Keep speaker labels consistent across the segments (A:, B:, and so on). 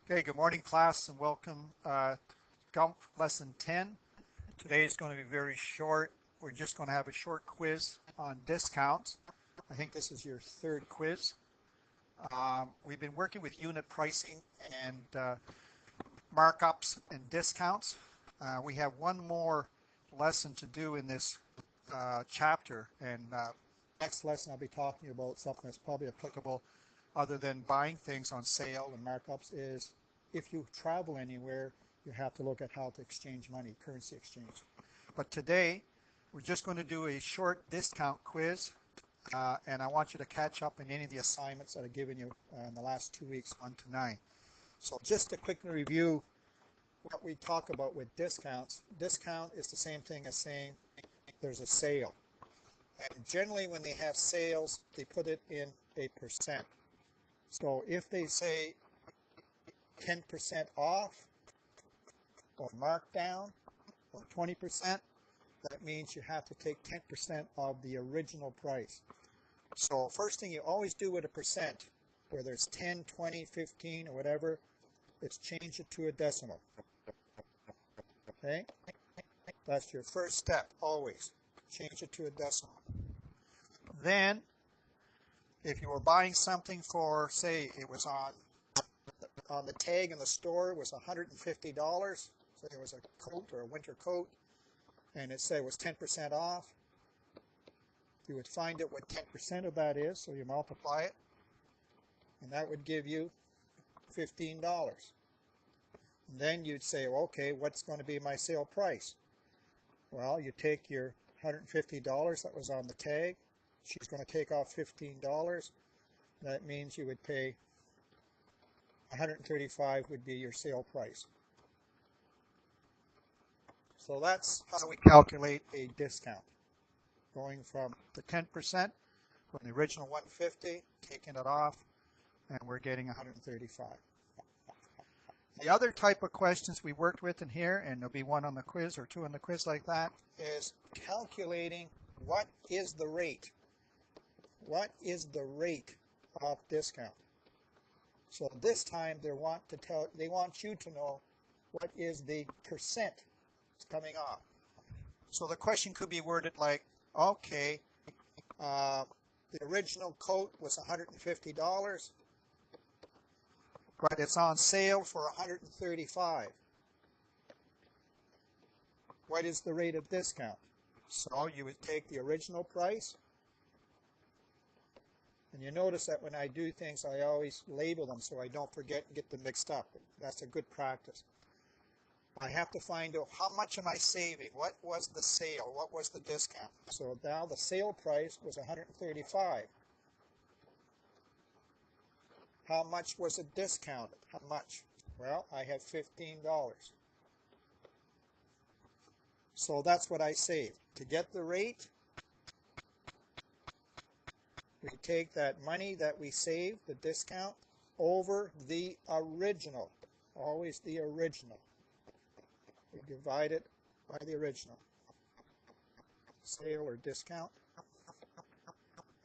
A: Okay, good morning, class, and welcome Gump Lesson 10. Today is going to be very short. We're just going to have a short quiz on discounts. I think this is your third quiz. We've been working with unit pricing and markups and discounts. We have one more lesson to do in this chapter, and next lesson I'll be talking about something that's probably applicable other than buying things on sale and markups is if you travel anywhere, you have to look at how to exchange money, currency exchange. But today, we're just going to do a short discount quiz, and I want you to catch up in any of the assignments that I've given you in the last 2 weeks, 1 to 9. So just to quickly review what we talk about with discounts. Discount is the same thing as saying there's a sale. And generally when they have sales, they put it in a percent. So if they say 10% off or markdown or 20%, that means you have to take 10% of the original price. So first thing you always do with a percent, whether it's 10, 20, 15 or whatever, is change it to a decimal. Okay? That's your first step, always. Change it to a decimal. Then, if you were buying something for, say, it was on the tag in the store, it was $150. So it was a coat or a winter coat, and it said it was 10% off. You would find out what 10% of that is, so you multiply it, and that would give you $15. And then you'd say, well, okay, what's going to be my sale price? Well, you take your $150 that was on the tag. She's going to take off $15. That means you would pay $135 would be your sale price. So that's how we calculate a discount. Going from the 10% from the original $150, taking it off, and we're getting $135. The other type of questions we worked with in here, and there'll be one on the quiz or two on the quiz like that, is calculating what is the rate. What is the rate of discount? So this time they want you to know what is the percent that's coming off. So the question could be worded like, okay, the original coat was $150, but it's on sale for $135. What is the rate of discount? So you would take the original price. And you notice that when I do things, I always label them so I don't forget and get them mixed up. That's a good practice. I have to find out how much am I saving? What was the sale? What was the discount? So now the sale price was $135. How much was it discounted? How much? Well, I have $15. So that's what I saved. To get the rate, we take that money that we saved, the discount, over the original. Always the original. We divide it by the original. Sale or discount.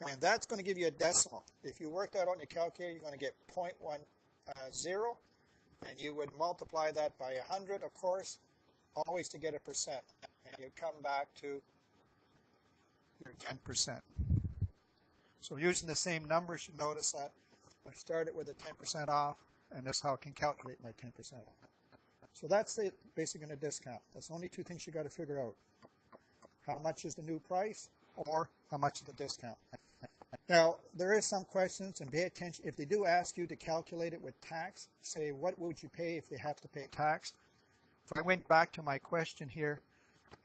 A: And that's going to give you a decimal. If you work that on your calculator, you're going to get 0.10, and you would multiply that by 100, of course, always to get a percent. And you come back to your 10%. So using the same numbers, you notice that I started with a 10% off, and that's how I can calculate my 10% off. So that's it, basically in a discount. That's only two things you got to figure out. How much is the new price, or how much is the discount? Now, there is some questions, and pay attention. If they do ask you to calculate it with tax, say, what would you pay if they have to pay tax? If I went back to my question here,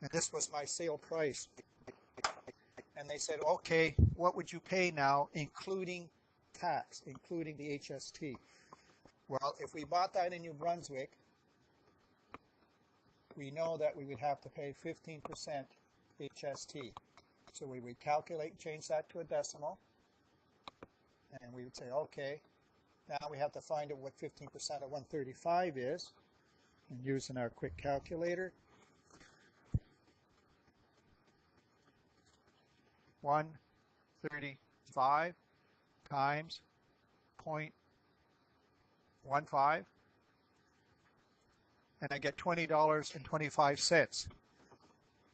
A: and this was my sale price, and they said, okay, what would you pay now, including tax, including the HST? Well, if we bought that in New Brunswick, we know that we would have to pay 15% HST. So we would calculate, change that to a decimal, and we would say, okay, now we have to find out what 15% of 135 is, and using our quick calculator. 135 times 0.15 and I get $20.25.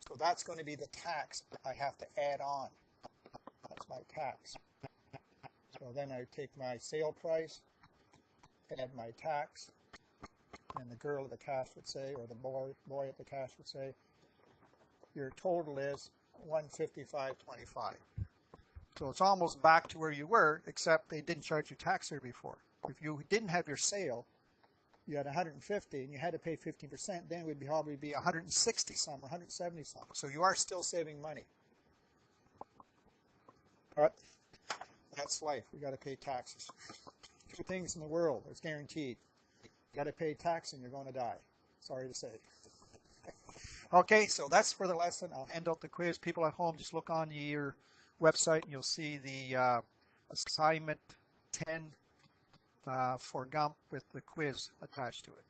A: So that's going to be the tax I have to add on. That's my tax. So then I take my sale price, add my tax, and the girl at the cash would say, or the boy at the cash would say, your total is $155.25. So it's almost back to where you were, except they didn't charge you tax there before. If you didn't have your sale, you had 150 and you had to pay 15%, then it would probably be 160 some or 170 some. So you are still saving money. But that's life. We got to pay taxes. Two things in the world that's guaranteed. You got to pay tax and you're going to die. Sorry to say. Okay, so that's for the lesson. I'll hand out the quiz. People at home, just look on your website and you'll see the assignment 10 for Gump with the quiz attached to it.